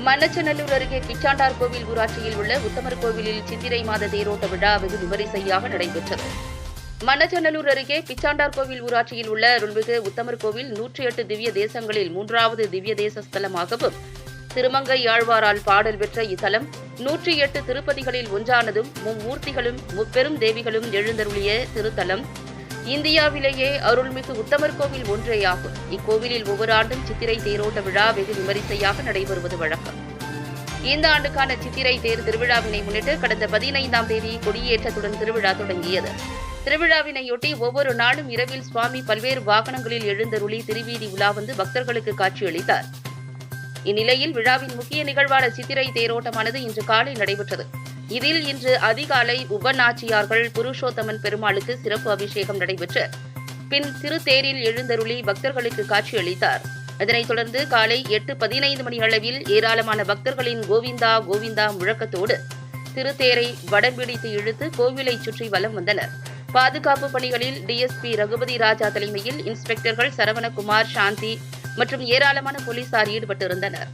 மண்ணச்சநல்லூர் அருகே பிச்சாண்டார் கோவில் ஊராட்சியில் உள்ள உத்தமர் கோவிலில் சித்திரை மாத தேரோட்ட விழா வெகு விமரிசையாக நடைபெற்றது. மண்ணச்சநல்லூர் அருகே பிச்சாண்டார் கோவில் ஊராட்சியில் உள்ள அருள்மிகு உத்தமர் கோவில் 108 திவ்ய தேசங்களில் 3வது திவ்ய தேச ஸ்தலமாகவும், திருமங்கை ஆழ்வாரால் பாடல் பெற்ற இத்தலம் 108 திருப்பதிகளில் ஒன்றானதும் மும்மூர்த்திகளும் முப்பெரும் தேவிகளும் எழுந்தருளிய திருத்தலம். இந்தியாவிலேயே அருள்மிகு உத்தமர் கோவில் ஒன்றேயாகும். இக்கோவிலில் ஒவ்வொரு ஆண்டும் சித்திரை தேரோட்ட விழா வெகு விமரிசையாக நடைபெறுவது வழக்கம். இந்த ஆண்டுக்கான சித்திரை தேர் திருவிழாவினை முன்னிட்டு கடந்த 15ஆம் தேதி கொடியேற்றத்துடன் திருவிழா தொடங்கியது. திருவிழாவினையொட்டி ஒவ்வொரு நாளும் இரவில் சுவாமி பல்வேறு வாகனங்களில் எழுந்தருளி திருவீதி உலா வந்து பக்தர்களுக்கு காட்சியளித்தார். இந்நிலையில் விழாவின் முக்கிய நிகழ்வான சித்திரை தேரோட்டமானது இன்று காலை நடைபெற்றது. இதில் இன்று அதிகாலை உபநாச்சியார்கள் புருஷோத்தமன் பெருமாளுக்கு சிறப்பு அபிஷேகம் நடைபெற்று பின் திருத்தேரில் எழுந்தருளி பக்தர்களுக்கு காட்சியளித்தார். இதனைத் தொடர்ந்து காலை 8:15 மணி அளவில் ஏராளமான பக்தர்களின் கோவிந்தா கோவிந்தா முழக்கத்தோடு திருத்தேரை வடம்பிடித்து இழுத்து கோவிலை சுற்றி வலம் வந்தனர். பாதுகாப்பு பணிகளில் டிஎஸ்பி ரகுபதி ராஜா தலைமையில் இன்ஸ்பெக்டர்கள் சரவணகுமார், சாந்தி மற்றும் ஏராளமான போலீசார் ஈடுபட்டிருந்தனர்.